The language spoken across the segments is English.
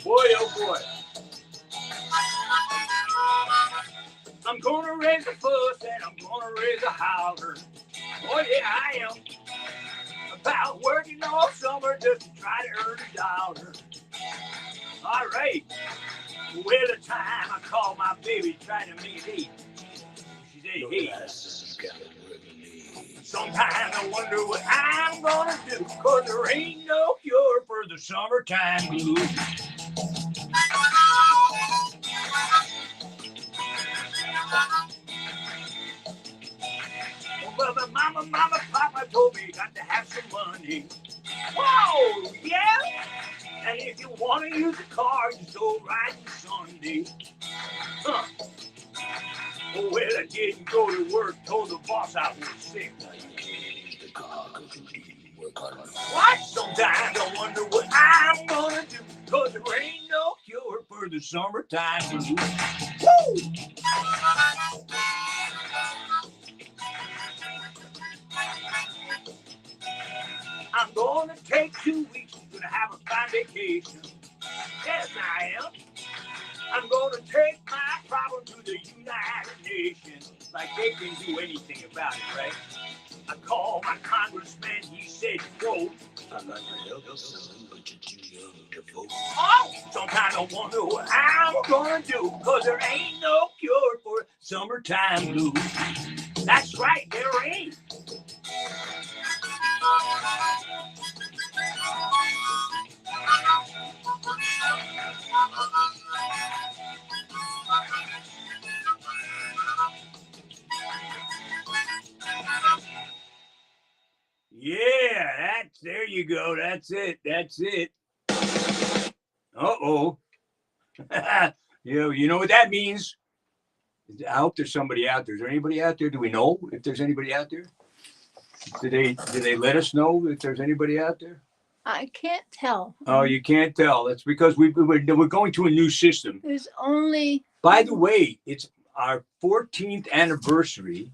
Boy, oh boy. I'm gonna raise a fuss and I'm gonna raise a howler. Oh yeah, I am. About working all summer just to try to earn a dollar. All right. Well, the time I call my baby trying to make it eat. She said, hey. Sometimes I wonder what I'm gonna do, 'cause there ain't no cure for the summertime blues. Well, my mama, papa told me got to have some money. Whoa, yeah? And if you want to use a car, you go riding Sunday. Huh. Oh, well, I didn't go to work, told the boss I was sick. Now you can't use the car because you didn't work hard enough. What? Sometimes I wonder what I'm gonna do, 'cause there ain't no cure for the summertime blues. Woo! I'm gonna take 2 weeks, gonna have a fine vacation. Yes, I am. I'm gonna take my problem to the United Nations, like they can do anything about it, right? I called my congressman, he said, quote, I'm not gonna help you, son, but you're too young to vote. Oh, sometimes I wonder what I'm gonna do, 'cause there ain't no cure for summertime blues. That's right, there ain't. Yeah, there you go. That's it. Uh-oh. You know what that means? I hope there's somebody out there. Is there anybody out there? Do we know if there's anybody out there? Did they let us know if there's anybody out there? I can't tell. Oh, you can't tell. That's because we're going to a new system. There's only... By the way, it's our 14th anniversary.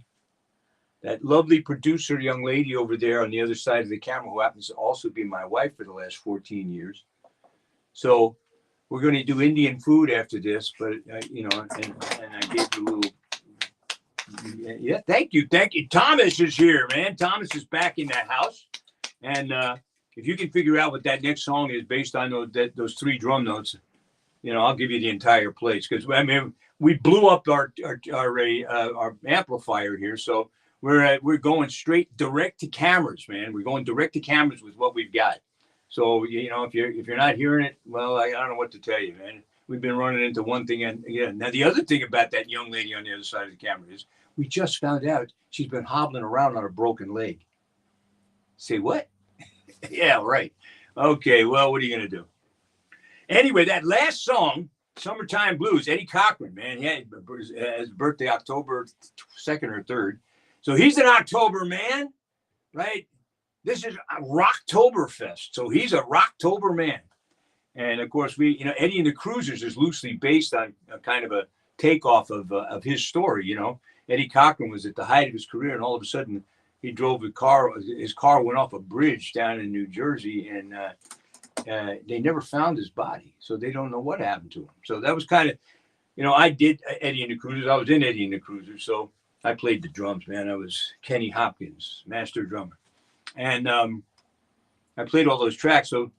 That lovely producer, young lady over there on the other side of the camera, who happens to also be my wife for the last 14 years. So we're going to do Indian food after this, but and I gave you a little. Yeah, thank you. Thomas is here, man. Thomas is back in the house, and if you can figure out what that next song is based on those 3 drum notes, I'll give you the entire place, because we blew up our amplifier here, so. We're going straight direct to cameras, man. We're going direct to cameras with what we've got. So if you're not hearing it, well, I don't know what to tell you, man. We've been running into one thing and again. Now the other thing about that young lady on the other side of the camera is we just found out she's been hobbling around on a broken leg. Say what? Yeah, right. Okay, well, what are you gonna do? Anyway, that last song, "Summertime Blues," Eddie Cochran, man, he had his birthday October 2nd or 3rd. So he's an October man, right? This is a Rocktoberfest. So he's a Rocktober man. And of course, Eddie and the Cruisers is loosely based on a kind of a takeoff of his story. Eddie Cochran was at the height of his career, and all of a sudden he drove his car went off a bridge down in New Jersey, and they never found his body. So they don't know what happened to him. So that was kind of, I did Eddie and the Cruisers. I was in Eddie and the Cruisers. So I played the drums, man. I was Kenny Hopkins, master drummer. And I played all those tracks. So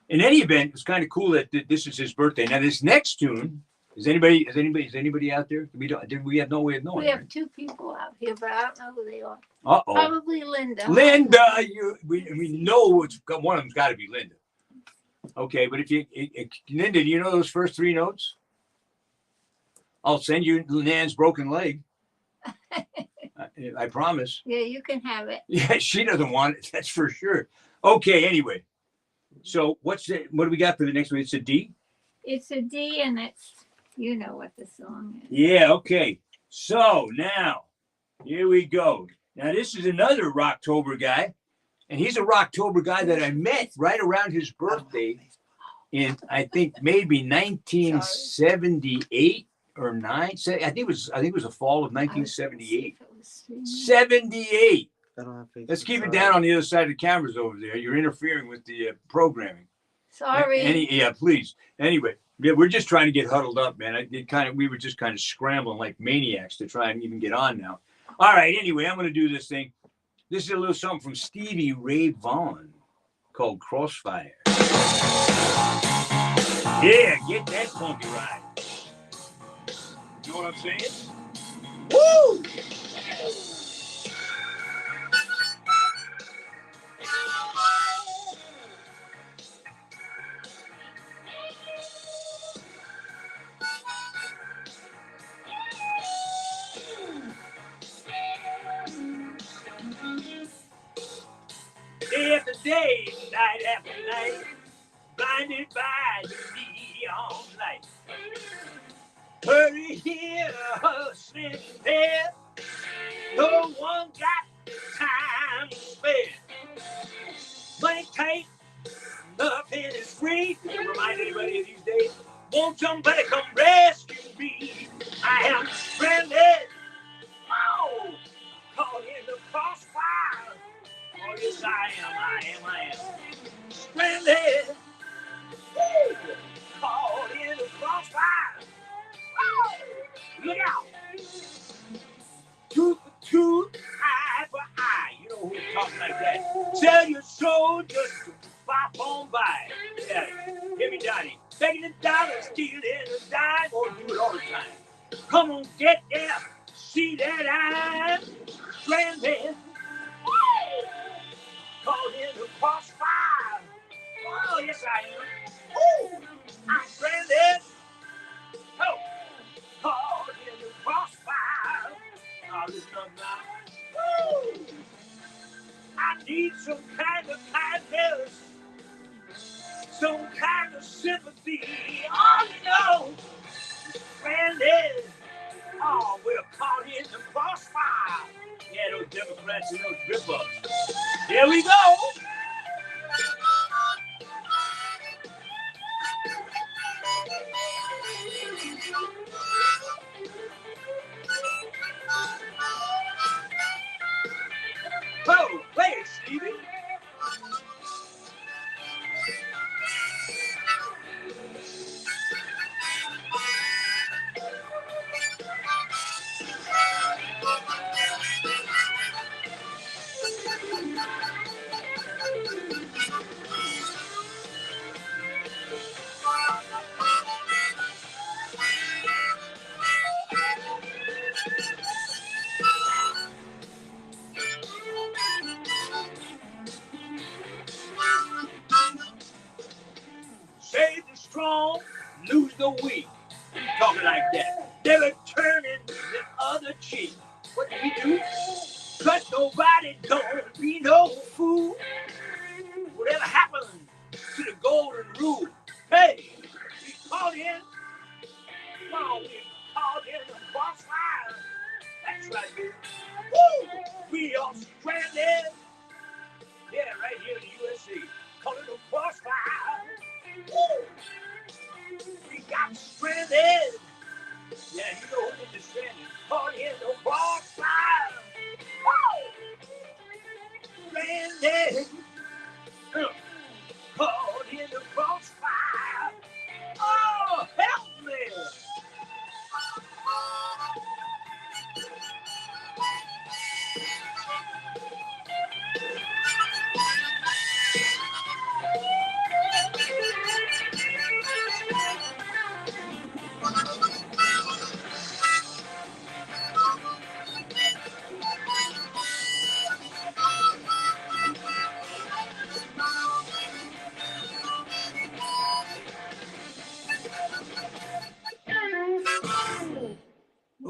in any event, it's kind of cool that this is his birthday. Now, this next tune, is anybody out there? We have no way of knowing. We have 2 people out here, but I don't know who they are. Uh-oh. Probably Linda. Linda, we know one of them's got to be Linda. Okay, but Linda, do you know those first 3 notes? I'll send you Nan's broken leg. I promise. Yeah, you can have it. Yeah, she doesn't want it. That's for sure. Okay. Anyway, so what do we got for the next one? It's a D. It's a D, and you know what the song is. Yeah. Okay. So now, here we go. Now this is another Rocktober guy, and he's a Rocktober guy that I met right around his birthday in, I think, maybe 1978. Or 9, I think it was the fall of 1978. 78. Let's keep it down on the other side of the cameras over there. You're interfering with the programming. Sorry. Yeah, please. Anyway, yeah, we're just trying to get huddled up, man. We were just kind of scrambling like maniacs to try and even get on now. All right. Anyway, I'm going to do this thing. This is a little something from Stevie Ray Vaughan called Crossfire. Yeah, get that funky ride. You know what I'm saying? Woo! Day after day, night after night, blinded by the neon light. Hurry here, hustling there. No one got time to spare. Money tight, nothing is free. Does it remind anybody of these days? Won't somebody come rescue me? I am stranded. Oh, caught in the crossfire. Oh, yes, I am. Stranded. Woo! Caught in the crossfire. Oh, look out. Tooth for tooth, eye for eye. You know who's talking like that. Sell your soul just to pop on by. Yeah, hear me, Johnny. Begging the dollar, stealing a dime, or do it all the time. Come on, get there. See that I'm stranded. Caught in the crossfire. Oh, yes, I am. Woo! I'm stranded. Oh, caught in the crossfire. Oh, listen up now. Woo! I need some kind of kindness, some kind of sympathy. Oh, no, stranded. Oh, we're caught in the crossfire. Yeah, those Democrats and those rip-ups. Here we go. Oh, play it, Stevie. Save the strong, lose the weak. Talking like that. Never turning the other cheek. What do we do? Trust nobody, don't be no fool. Whatever happened to the golden rule? Hey, we caught in. Come on, we caught in the crossfire. That's right, dude. Woo! We are stranded. Yeah, right here in the USA. Caught in the crossfire. Woo! We got stranded. Yeah, you know who is stranded. Caught in the crossfire. Woo! Stranded. Caught in the crossfire. Oh, help me.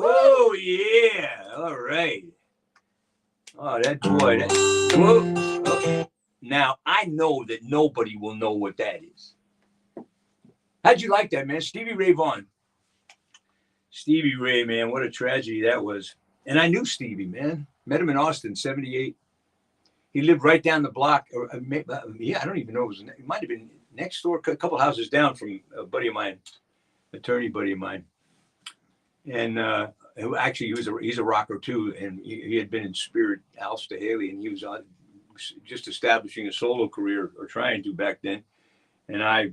Oh, yeah. All right. Oh, that boy. Whoa. Okay. Now, I know that nobody will know what that is. How'd you like that, man? Stevie Ray Vaughan. Stevie Ray, man, what a tragedy that was. And I knew Stevie, man. Met him in Austin, 78. He lived right down the block. Yeah, I don't even know. It might have been next door, a couple houses down from a buddy of mine, attorney buddy of mine. And actually, he's a rocker too. And he had been in Spirit, Al Stahaley, and he was just establishing a solo career, or trying to back then. And I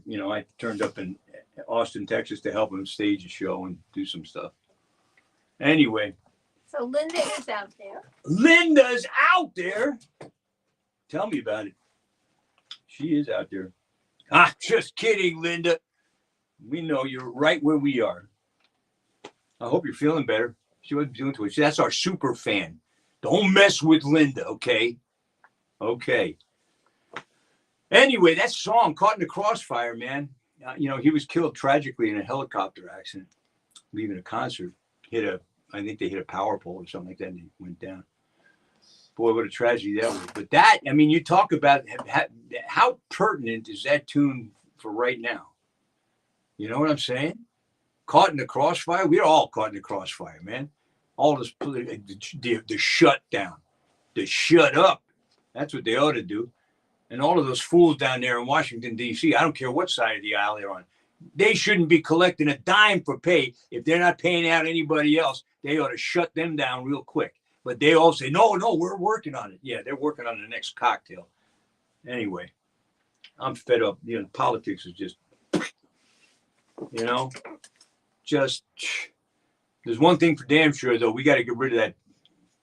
turned up in Austin, Texas to help him stage a show and do some stuff. Anyway. So Linda is out there. Linda's out there. Tell me about it. She is out there. Ah, just kidding, Linda. We know you're right where we are. I hope you're feeling better. She wasn't doing too much. That's our super fan. Don't mess with Linda, okay? Okay. Anyway, that song, Caught in the Crossfire, man. He was killed tragically in a helicopter accident, leaving a concert. I think they hit a power pole or something like that, and he went down. Boy, what a tragedy that was. But that, I mean, you talk about how pertinent is that tune for right now? You know what I'm saying? Caught in the crossfire. We're all caught in the crossfire, man. All this, the shutdown, the shut up. That's what they ought to do. And all of those fools down there in Washington, D.C., I don't care what side of the aisle they're on. They shouldn't be collecting a dime for pay. If they're not paying out anybody else, they ought to shut them down real quick. But they all say, no, we're working on it. Yeah, they're working on the next cocktail. Anyway, I'm fed up. Politics is just, there's one thing for damn sure, though. We got to get rid of that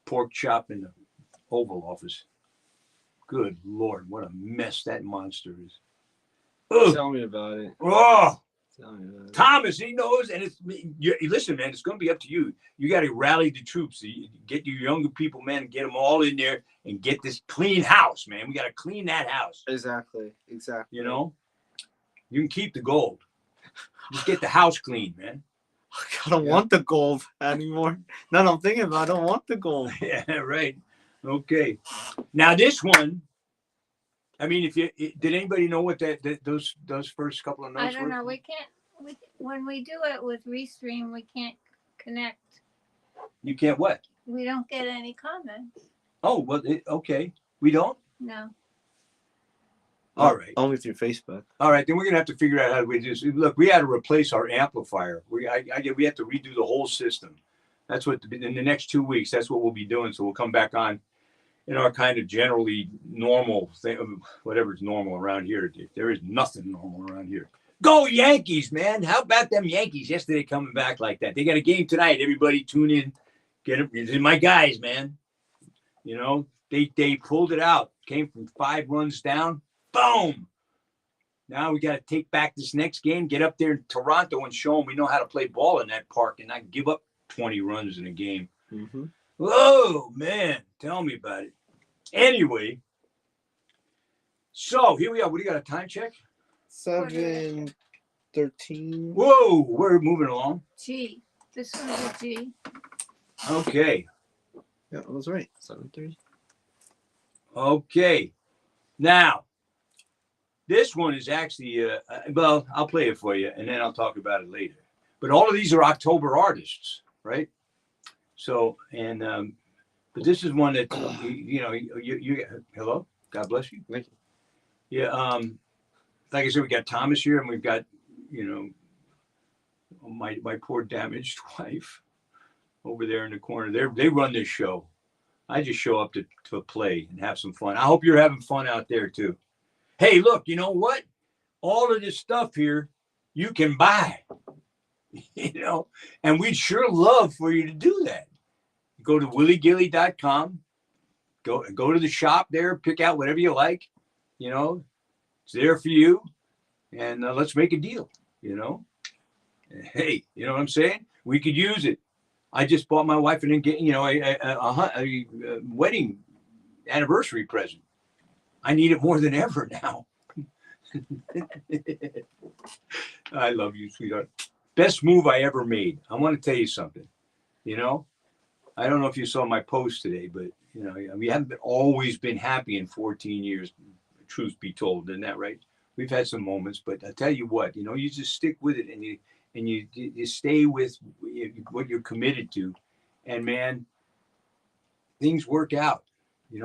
pork chop in the Oval Office. Good Lord, what a mess that monster is. Ugh. Tell me about it. Oh, Tell me about it. Thomas, he knows, and listen, man, it's going to be up to you. You got to rally the troops. Get your younger people, man, get them all in there and get this clean house, man. We got to clean that house. Exactly. You can keep the gold. Just get the house clean, man. I don't want the gold anymore. Now I'm thinking about, I don't want the gold. Yeah, right. Okay. Now this one, I mean, did anybody know what those first couple of notes I don't were? know. We can't. When we do it with Restream, we can't connect. You can't what? We don't get any comments. Oh, well, okay. We don't? No. All right. Only through Facebook. All right, then we're gonna have to figure out how to do this. Look, we had to replace our amplifier. We have to redo the whole system. That's what in the next 2 weeks. That's what we'll be doing. So we'll come back on in our kind of generally normal thing, whatever's normal around here. There is nothing normal around here. Go Yankees, man! How about them Yankees yesterday coming back like that? They got a game tonight. Everybody tune in. Get them. These are my guys, man. They pulled it out. Came from 5 runs down. Boom! Now we got to take back this next game, get up there in Toronto and show them we know how to play ball in that park and not give up 20 runs in a game. Mm-hmm. Whoa, man. Tell me about it. Anyway, so here we are. What do you got, a time check? 7:13. Whoa, we're moving along. G. This one's a G. Okay. Yeah, I was right. 7:30. Okay. Now, this one is actually, well, I'll play it for you, and then I'll talk about it later. But all of these are October artists, right? So, and, but this is one that, you hello? God bless you. Thank you. Yeah, like I said, we got Thomas here, and we've got, my poor damaged wife over there in the corner. They run this show. I just show up to play and have some fun. I hope you're having fun out there, too. Hey, look, you know what? All of this stuff here, you can buy, and we'd sure love for you to do that. Go to willygilly.com, go to the shop there, pick out whatever you like, it's there for you, and let's make a deal, Hey, you know what I'm saying? We could use it. I just bought my wife a wedding anniversary present. I need it more than ever now. I love you, sweetheart. Best move I ever made. I want to tell you something. I don't know if you saw my post today, but we haven't always been happy in 14 years. Truth be told, isn't that right? We've had some moments, but I tell you what, you just stick with it and you stay with what you're committed to, and man, things work out.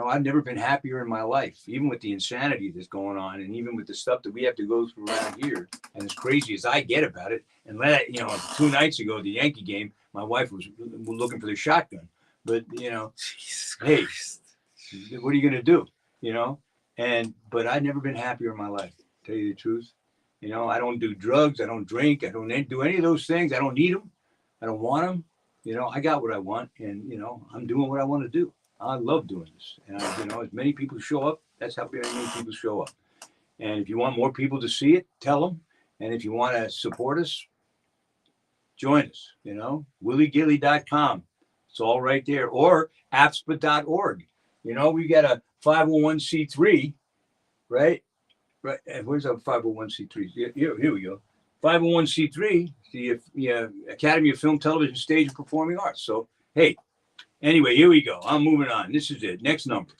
I've never been happier in my life, even with the insanity that's going on, and even with the stuff that we have to go through around here. And as crazy as I get about it, and 2 nights ago, the Yankee game, my wife was looking for the shotgun. But hey, what are you gonna do? But I've never been happier in my life. To tell you the truth, You know, I don't do drugs. I don't drink. I don't do any of those things. I don't need them. I don't want them. You know, I got what I want, and you know, I'm doing what I want to do. I love doing this, and you know, as many people show up, that's how many people show up. And if you want more people to see it, tell them. And if you want to support us, join us. You know, williegilly.com. It's all right there, or apspa.org. You know, we got a 501c3, right? Right. And where's our 501c3? Here we go. 501c3, the Academy of Film, Television, Stage, and Performing Arts. So, hey, anyway, here we go. I'm moving on. This is it. Next number.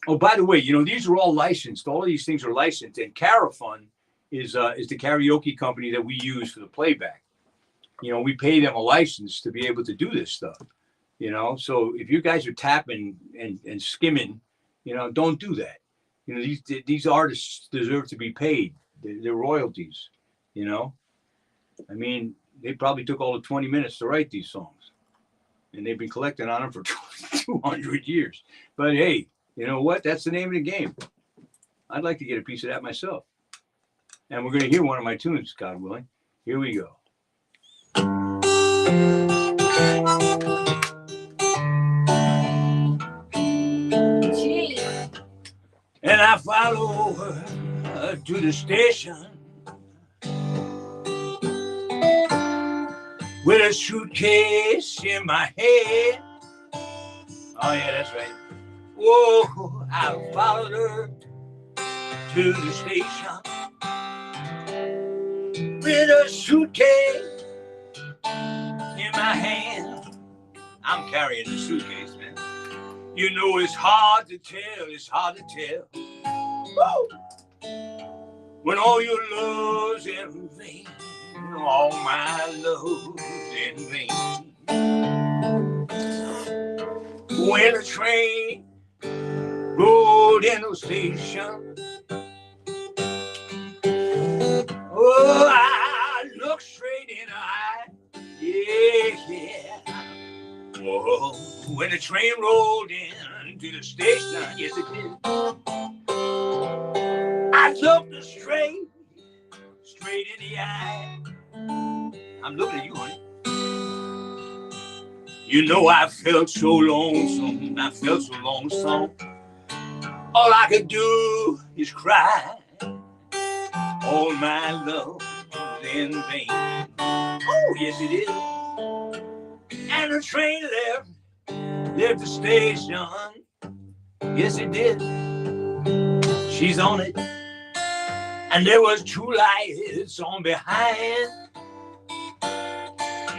Oh, by the way, you know, these are all licensed. All of these things are licensed. And Carafun is the karaoke company that we use for the playback. You know, we pay them a license to be able to do this stuff. You know, so if you guys are tapping and skimming, you know, don't do that. You know, these artists deserve to be paid their royalties. You know, I mean, they probably took all the 20 minutes to write these songs, and they've been collecting on them for 200 years. But hey, you know what? That's the name of the game. I'd like to get a piece of that myself. And we're going to hear one of my tunes, God willing. Here we go. Gee. And I follow her to the station with a suitcase in my hand. Oh, yeah, that's right. Whoa, I followed her to the station with a suitcase in my hand. I'm carrying the suitcase, man. You know, it's hard to tell. Woo! When all your love's in vain, all my love's in vain. When the train rolled in the station, oh, I looked straight in her eye, yeah. Whoa, when the train rolled in to the station, yes it did. I looked her straight in the eye. I'm looking at you, honey. You know, I felt so lonesome. All I could do is cry. All my love was in vain. Oh, yes it is. And the train left the station. Yes it did. She's on it. And there was 2 lights on behind.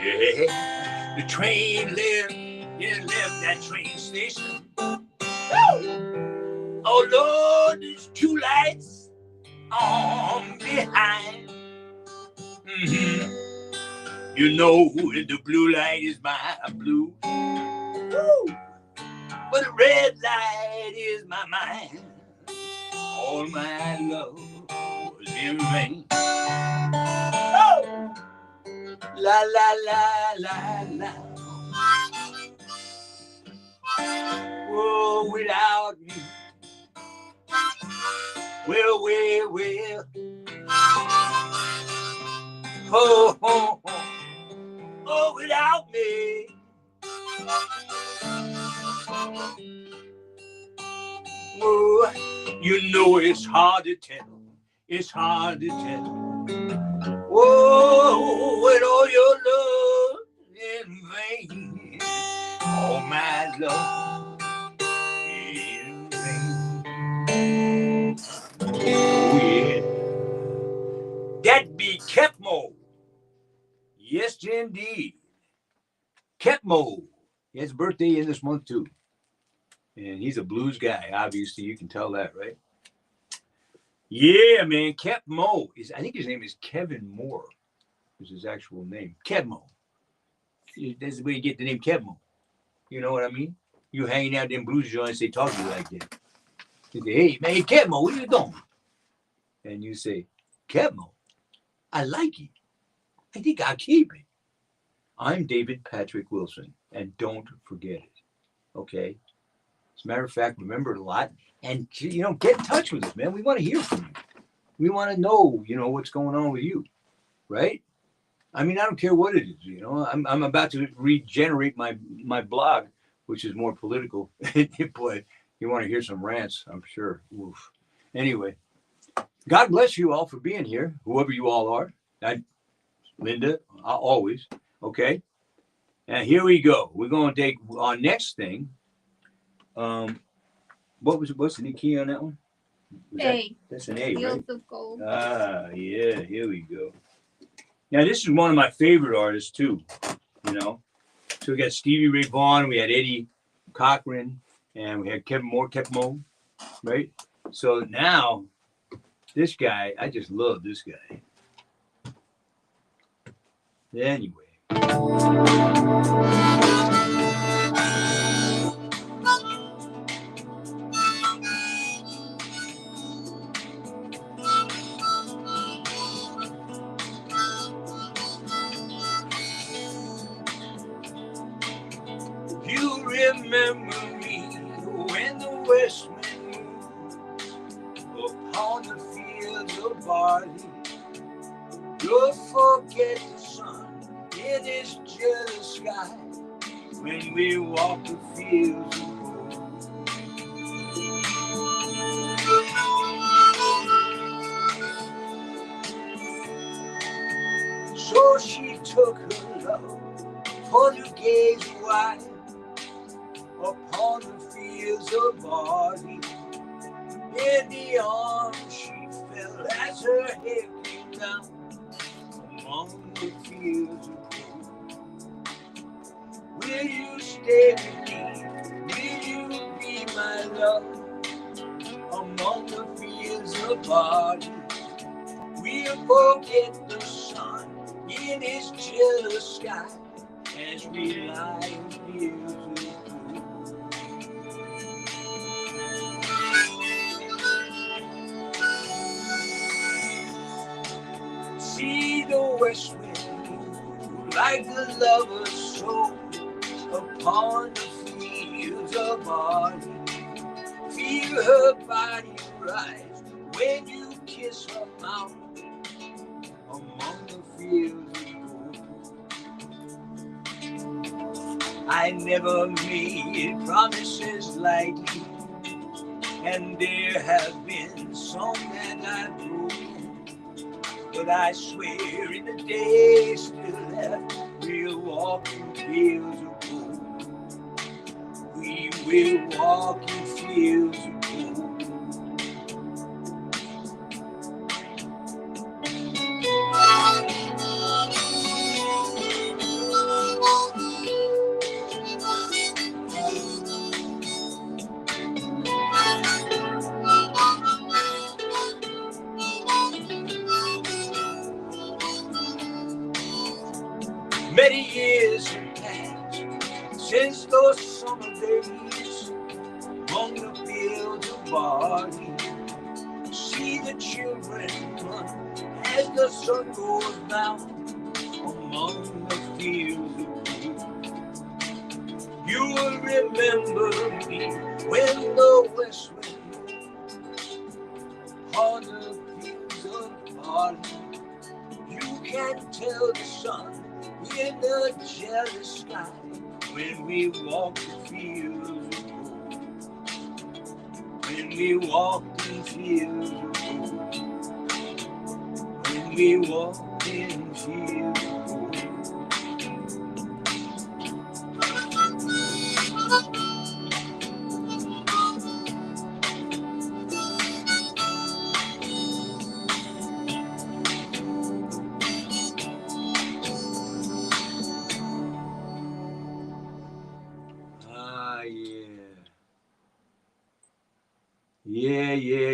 Yeah, the train left that train station. Woo! Oh Lord, there's 2 lights on behind. Mm-hmm. You know the blue light is my blue. Woo! But the red light is my mind. All my love was in vain. Oh! La la la la la. Oh, without me. Well. Oh, oh, oh. Oh, without me. Oh, you know it's hard to tell. It's hard to tell. Oh, when all your love in vain. All my love in vain. Oh, yeah. That be Kepmo. Yes, indeed. Kepmo. His birthday in this month, too. And he's a blues guy, obviously. You can tell that, right? Yeah, man. Kepmo. I think his name is Kevin Moore. Is his actual name. Kepmo. That's the way you get the name Kepmo. You know what I mean? You hanging out in blues joints, they talk to you like that. They say, hey, man, Kepmo, what are you doing? And you say, Kepmo, I like it. I think I'll keep it. I'm David Patrick Wilson, and don't forget it, okay? As a matter of fact, remember it a lot. And, you know, get in touch with us, man. We want to hear from you. We want to know, you know, what's going on with you, right? I mean, I don't care what it is, you know. I'm about to regenerate my blog, which is more political. But you want to hear some rants, I'm sure. Oof. Anyway, God bless you all for being here, whoever you all are. Linda, always. Okay. And here we go. We're going to take our next thing. What's the key on that one? That's an A, right? Fields of Gold. Ah, yeah. Here we go. Now, this is one of my favorite artists, too, you know. So we got Stevie Ray Vaughan, we had Eddie Cochran, and we had Kevin Mo, right? So now, this guy, I just love this guy. Anyway. You remember me when the west wind moved upon the fields of barley. You'll forget the sun in this jealous sky when we walk the fields of gold. So she took her love for to gaze wide upon the fields of barley. In the arms she fell as her head came down among the fields of gold. Will you stay with me? Will you be my love among the fields of barley? We'll forget the sun in his jealous sky as we lie in fields of gold. See the west wind move like the lover's soul upon the fields of barley. Feel her body rise when you kiss her mouth among the fields of gold. I never made promises lightly, and there have been some that I've broken. But I swear in the days still left, we'll walk in fields of gold. We will walk in fields of gold. Many years have passed since those summer days among the fields of barley. See the children run as the sun goes down among the fields of gold. You will remember me when the west wind moves on the fields of barley. You can tell the sun in the jealous sky when we walk the fields of gold. When we walk in fields of gold. When we walk in fields of gold.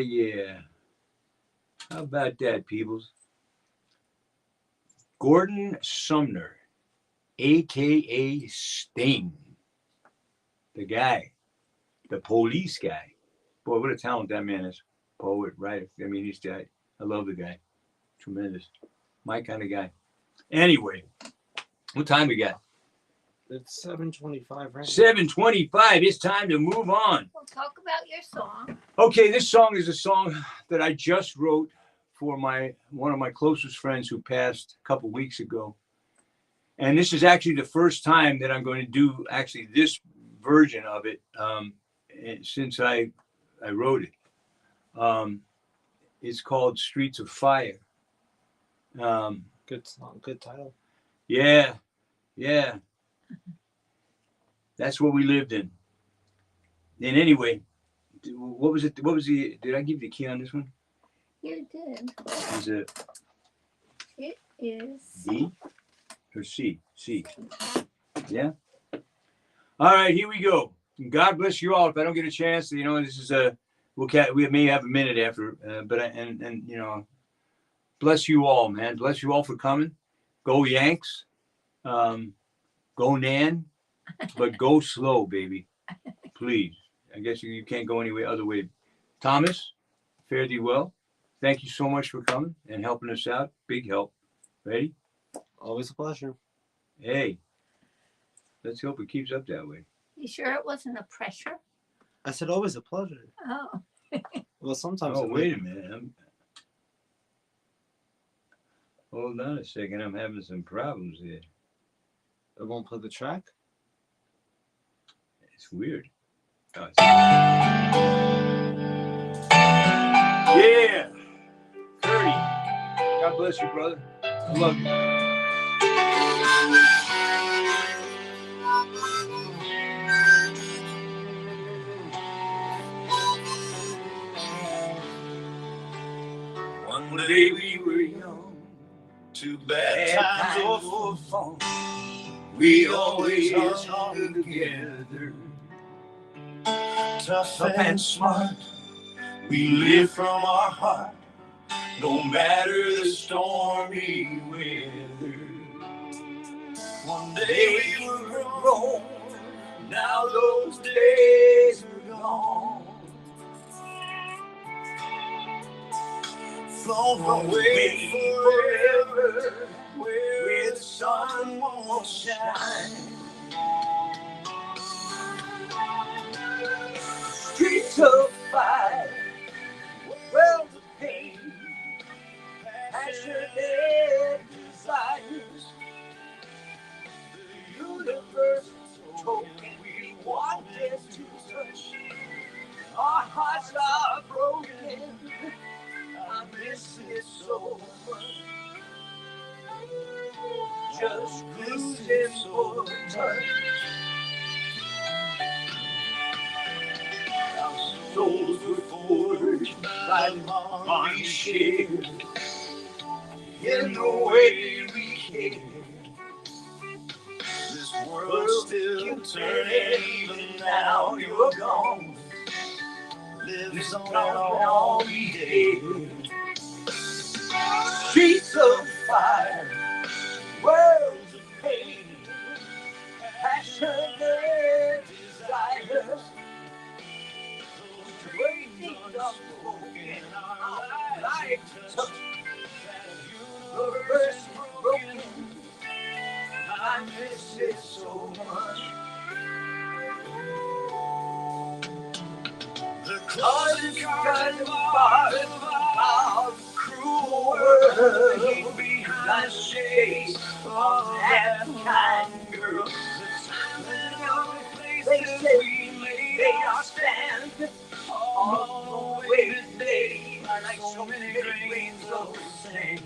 Yeah. How about that, peoples? Gordon Sumner, a.k.a. Sting. The guy. The police guy. Boy, what a talent that man is. Poet, writer. I mean, he's dead. I love the guy. Tremendous. My kind of guy. Anyway, what time we got? It's 7:25 right 7:25. It's time to move on. We'll talk about your song. Okay, this song is a song that I just wrote for one of my closest friends who passed a couple weeks ago. And this is actually the first time that I'm going to do actually this version of it since I wrote it. It's called Streets of Fire. Good song, good title. Yeah. That's what we lived in. And anyway, what was it? Did I give you the key on this one? You did. Is it It is. D or C? C. Yeah. All right, here we go. God bless you all. If I don't get a chance, this is we may have a minute after, but bless you all, man. Bless you all for coming. Go Yanks. Go Nan, but go slow, baby. Please. I guess you can't go any other way. Thomas, fare thee well. Thank you so much for coming and helping us out. Big help. Ready? Always a pleasure. Hey, let's hope it keeps up that way. You sure it wasn't a pressure? I said always a pleasure. Oh. Well, sometimes. Oh, wait a minute. Hold on a second. I'm having some problems here. It won't play the track? It's weird. Oh, yeah. Curdy. God bless you, brother. I love you. One day we were young, Too bad times or fun. we always hung together. Tough and smart, we live from our heart, no matter the stormy weather. One day we were grown, now those days are gone. Flown away forever, where the sun won't shine. Streets of fire, wells of pain, passionate desires. The universe told we wanted to touch. Our hearts are broken. I miss it so much. Just losing for touch. Our souls were forged by the bond we shared. In the way we cared. This world's still turning, even now you're gone. Lives on all we did. Streets of fire, worlds of pain, passionate desires. Waiting unspoken, our lives touch. The first broken, I miss it so much. The closet kind of about cruel world behind the shades of that kind girl. The time and other places we made our stand. All the way today, like so many grains of sand.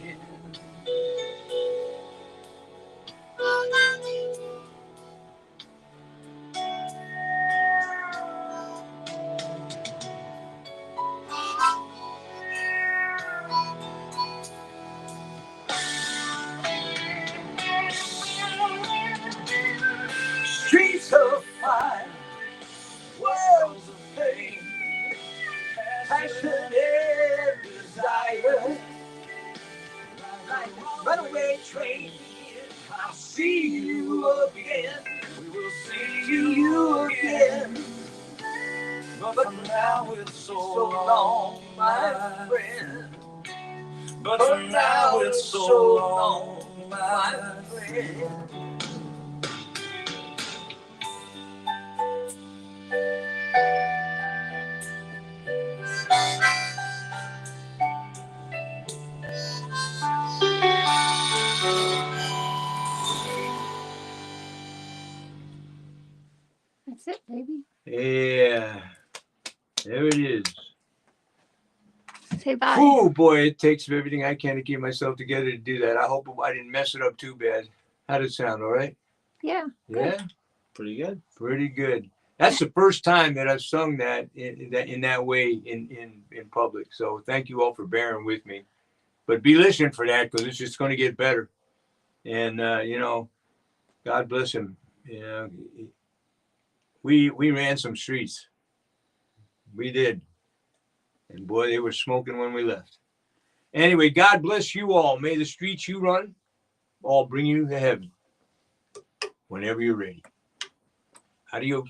Streets of fire, worlds of pain, passionate desire. Like runaway train, I'll see you again. We will see you again. But for now it's so long, my friend. But for now it's so long, my friend. baby. Yeah. There it is. Say bye. Oh boy, it takes everything I can to keep myself together to do that. I hope I didn't mess it up too bad. How did it sound? All right? Yeah. Good. Yeah, Pretty good. pretty good. That's the first time that I've sung that in that way in public. So thank you all for bearing with me. But be listening for that because it's just going to get better. And you know, God bless him. You know, we ran some streets. We did. And boy, they were smoking when we left. Anyway, God bless you all. May the streets you run all bring you to heaven whenever you're ready. Adios.